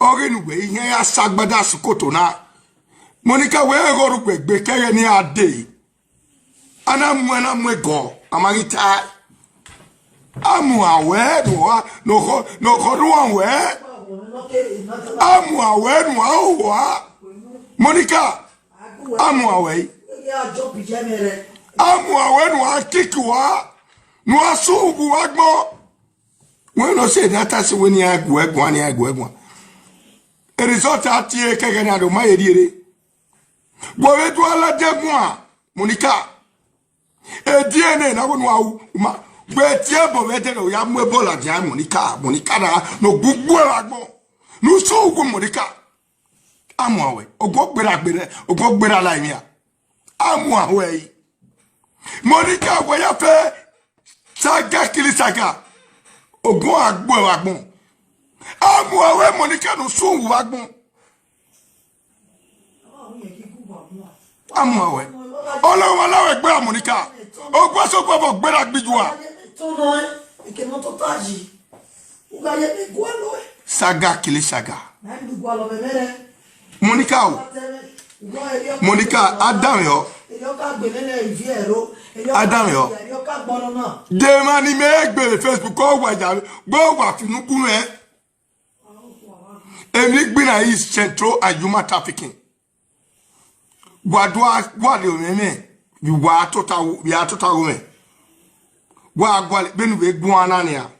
Orin we here sagbada sukoto na. Monica we go gbe kere ni ade. Ana mwe go amarita. Amu awe no koruan we. Amu awe no wa. Monica amu awe. Amu awe no akikiwa. No asugu agbo. When I say that as when you go egwan. A result at ye kaganado my dear. Go to ala degwa, Monica. A DNA, I won't know. Where Tiabo veteran, Yamwebola Jam, Monica, no good agbo. No so good Monica. I'm away. O go better, o go better like me. I'm away. Monica, where you pay? Saga Kilisaga. Ogun agbo agbon. Amu awe Monica no so agbon. Amu awe. Olo wala we gbe Monica. Ogbo so gbo gbe la gbijua. Saga kili saga. Monica o. Monica Adam yo. Adam yo. De mani me Facebook ko wa ja go wa finukun e. Emi gbina is central and human trafficking. Gwa de meme we are total women. Wa gwa benu we gwana ne a.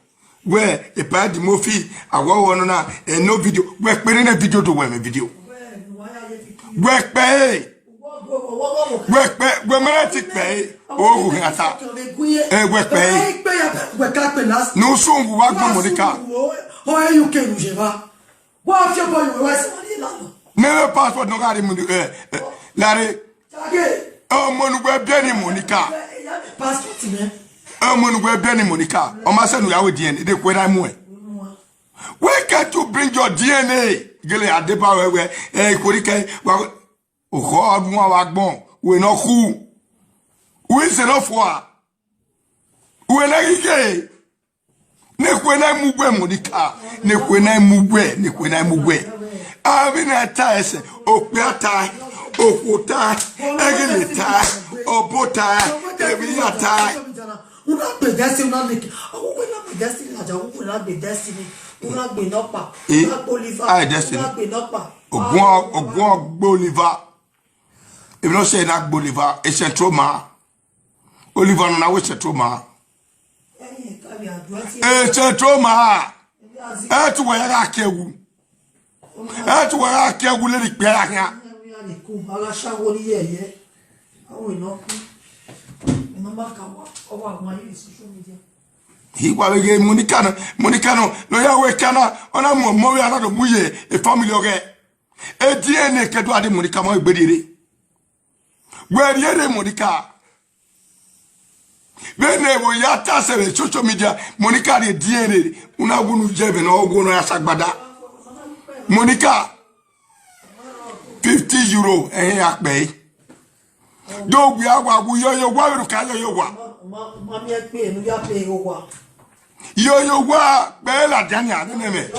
Where a bad movie awo wono na no video we pe na video to we me video. We pe we maratic pay. Oh, Gata. No song work Monica. How are you, Kenujeva? What your boy? Never passport no got him. Larry. Oh, Monuwe Benny Monica. Passport. Oh, Monuwe Benny Monica. Oh, my son, we are with DNA. They quit I'm way. Where can't you bring your DNA? Gilly at the power where a Kurika. Oh, God, one bon. We know who. Who is enough for? When I gay. Nekwena mugwe Monica. Nekwena mugwe. I've a tie, Opiata, Okota, Egilita, Obota, Eviata. Who not be destiny, not make. Who will not be destiny? Who will not be destiny? Who not be noppa? Not Bolivar. I destiny. Not be noppa. Ogwa Bolivar. If not say that Bolivar, it's a trauma. Oliver na we trauma. It's a trauma. That's where I kewu. That's where I kewu let it be here. He was again Monicano, no Yahweh Cana, on a more another muye, a family of a DNA Cadwadi Monicamo Bediri. Where the Monica? When they were yata social media, Monica the DNA, Unagunu Jevin or Guna Sagbada. Monica 50 euro and yak bay. Don't be our yo wa kaya yo wa. Yo wa bella Dania, name.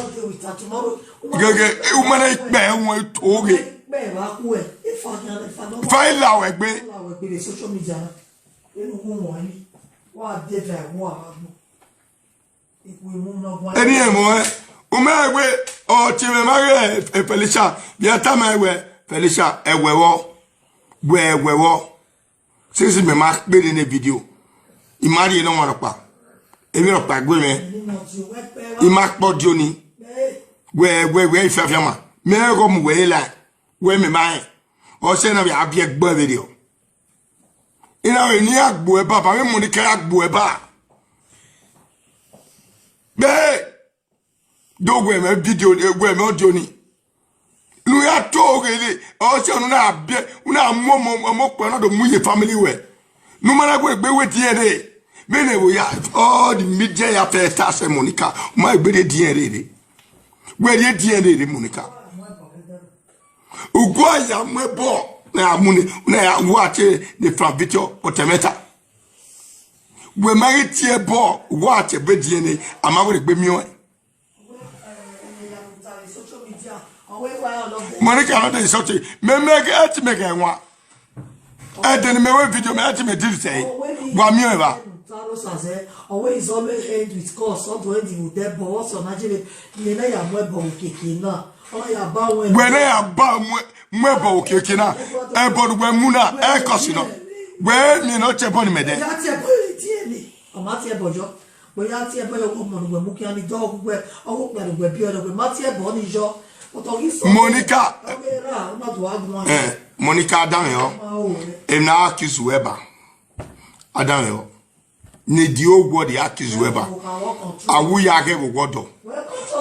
Gege, umane be one toge. File our way social media. Anyway, Umewe or Chimere Felicia, Yatamawe, Felicia, a where since me mark made in a video. Imagine no one apart. A mirror pack women. Imak Bodjoni. Where Fafama. Mergom way like where me mind. Or send a big video. In our near Bueba, I am Monica Bueba. Be don't wear my video, where no Johnny. We are talking also not be una momo the Muye family way. No matter where be with DNA. Many we have all the media affairs as Monica, my baby DNA. Where the DNA, Monica. Uguaya, my boy. Na muni na watch the from video otemeta we marry tie ball watch be DNA amawo gbe mi o Monica not insult you. Me make it make one. And then me video me at me did say. One me ever. Always end with course. Not to end with that, but also naturally, you know, I'm web kicking now. When I am bound, Mebo Kikina, and but when Muna, air cosino. Well, me not a bonny medal. I'm not here, Bojo. We are here by a woman when Mukiani dog where all where we're pure with Matia Bonnie Joe. Monica, Monica Daniel, and now accuse Weber. I don't know. Nedio what the accuse Weber. I will have water.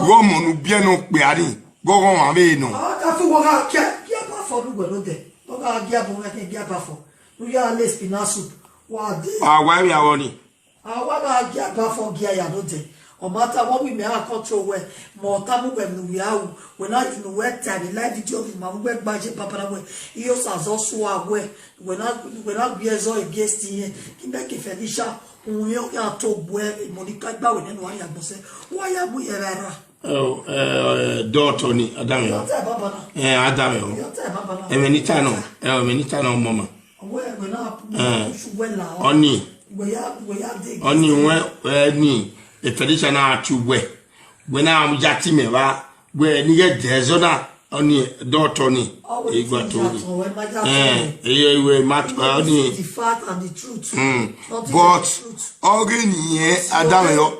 Roman Biano Biari. Go on, I mean, no. I forgot Giapa for the world. Giapa for. We are less pinasu. What? Ah, why we are only? I want to Giapa for Giayadote. No matter what we may have control where more time when we are when I in the wet time, live video of my web budget, Papa. He also has also aware when I be as all guest here, he make a Felicia, who we are told where Monica Bowen and why I say, why are we ever? Oh, daughter ni Adamio. Adamio. Menitano, mama. Oni we ni a traditional to we. When I'm jati me wa we ni get desona oni daughter ni. We match oni the fact and the truth. But organ ye Adamio.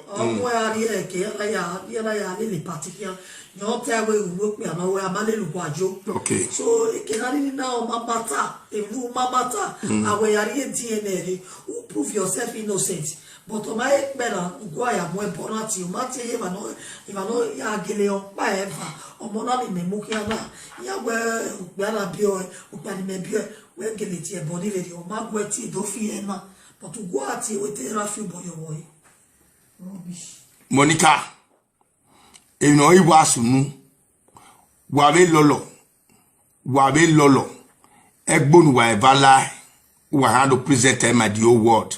Okay. So it can now mamata, if you mamata, aware DNA, who prove yourself innocent. But on my better, Guaya, more important, you might say, if I know Yagileo, by ever, or Monani Memukiana, Yaware, Gana Pure, Upani Pure, where get it here, body lady, or Marguerite, Dofiena, but to go at you with a raffle boy. Monica, if no, it was Wabe Lolo, Egbon Wavala, who I had to present him at the old world.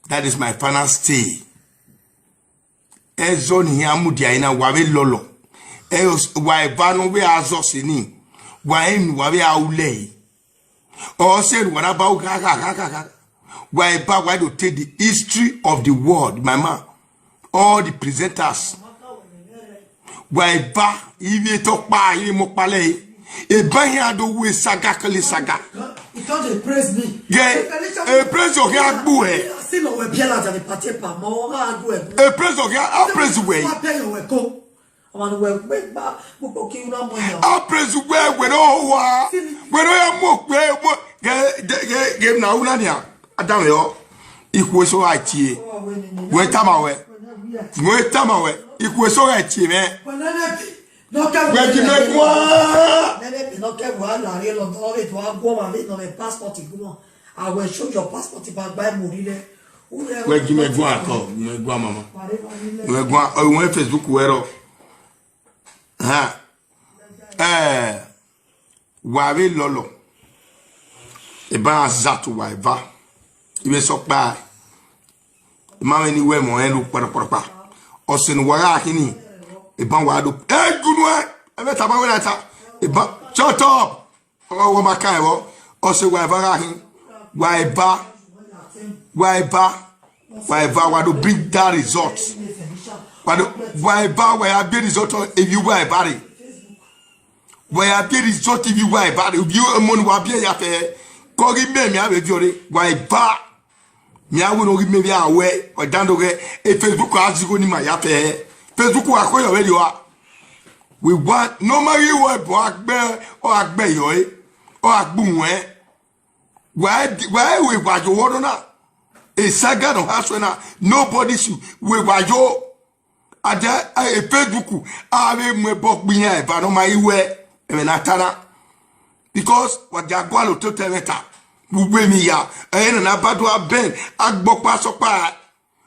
That is my final stay. Ezon Yamudia in a Wabe Lolo. Else, why Vano we are Zosini, why Wabe Aule. Or said, what about Gaga? Why to take the history of the world, my man? All the presenters. Why ba if talk by him pale a banyado we saga kali saga. It can't praise me. Yeah, a praise of your boy. Still no we piala than the party pa more a praise of your praise way. On we ba okay na mo ya. Praise where we no we no ya mo game na una dia adam yo ikwo so atie we tamawe ikwe so atie me no ka we me kwa no ka wa la re lo do re to agwo ma le no me passport igwo I will show your passport back by morile we gi me gwa ko me gwa mama me gwa o we Facebook wero ha wa be lolo e ba zatu wa va ibe so pa ma ni we mo en lu pa osin wara kini e ban wa do gunwa e meta ba we ta e ban shut up o ma kai wo osin wa vara hin wa do bring that result why a big result if you were body why a big result if you were body you mon wa bia ya fe ko gi me mi a be fiore why ba mi a wo no gi me bia we o dando ge e Facebook azigo ni ma ya fe Facebook akoyo we wa we want normally we bo agbe yo o agbun e why we wajo wodo na a saga no haso na nobody should we wajo ada a Facebook ave me bokpin e ba no ma iwe e na tana because what they are going to tell me we me ya e na badu aben agbopa sopa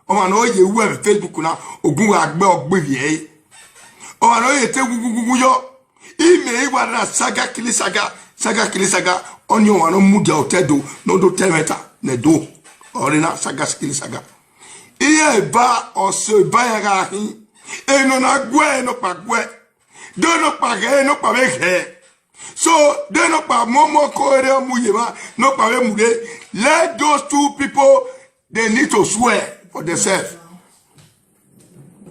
o ma no ye wu e Facebook na ogun agbe ogbevi e o ma no ye te gugugu yo ime iwa na saga kilisaga onyo wano mudia otedo no do temeta ne do orina saga kilisaga iye ba oso ba ya ga hin eno na gwe no pa gwe de no pague no pague. So de no pa momo kore muyema no pague mude. Let those two people, they need to swear for themselves.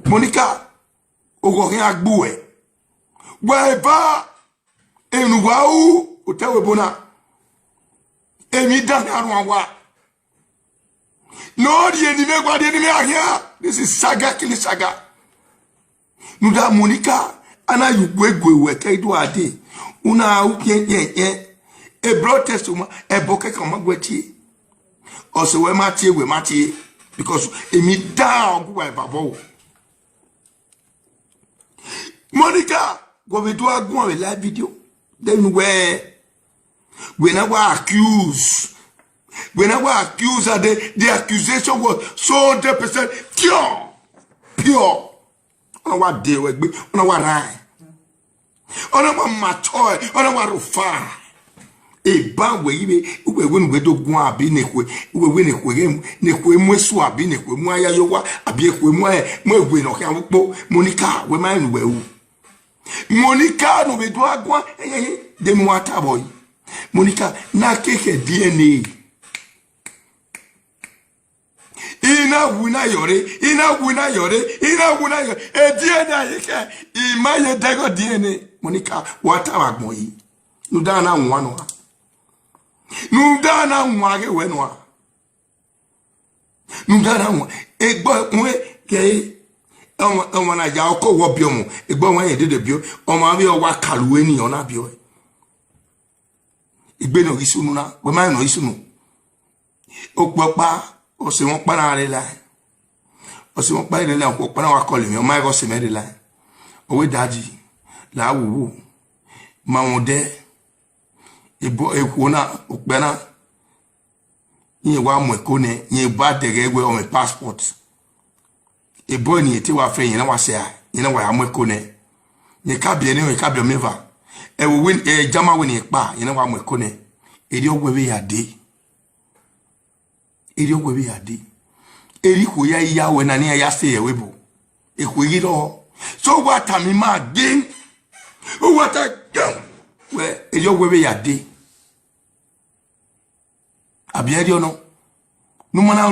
Monica ogorin agbuwe. Weba enuwa u otewe bona. Emi dan arwa. No the enemy gwa the enemy are here. This is saga killing saga. Nuda Monica ana yugwe weke do ade. Una u yen e blood test uma e boke kan magweti. Also we matie because emi dan ogwa babo. Monica go we do agun we live video. Then when I was accused, the accusation was so 100% pure. On what day we be, on what right, on what mature, on what far. A bad way, we win we do go abi nekwe, we win nekwe mwesu abi nekwe mwaya yowa abi ekwe mwe no kan po Monica we man we u. Monica no we do agwa de mwata boy. Monica na keke DNA. Ina wuna yore. E DNA yeke. Imaye dego DNA. Monica wata wagmo yi. Nudana nwano. Nudana nwage wenwa. Nudana nwa. Egbo mwe ke ọmọ na ja oko wo biomo. Egbo wọn ye de bio. Ọmọ abi o wa kaluwe ni ona bio. Igbe no isunu na we ma no isunu okpopa o se won pa na re la o se won pa re la ko pa na wa call mi o ma go se me re la o we daji la wuwu ma won de ebo eku na ope na yin wa mo eko ne yin ba de ge we o me passport ebo ni eti wa fe yin na wa se a yin na wa mo eko ne yin ka bi ni ka bi o meva e wo win e jama win ipa yin na wa mo eko ne eri ogwe ya de eri ko ya iya we na ni ya se ye webo e ko yi lo so what am ma again o what a we eri ogwe ya de abi eri ono no mana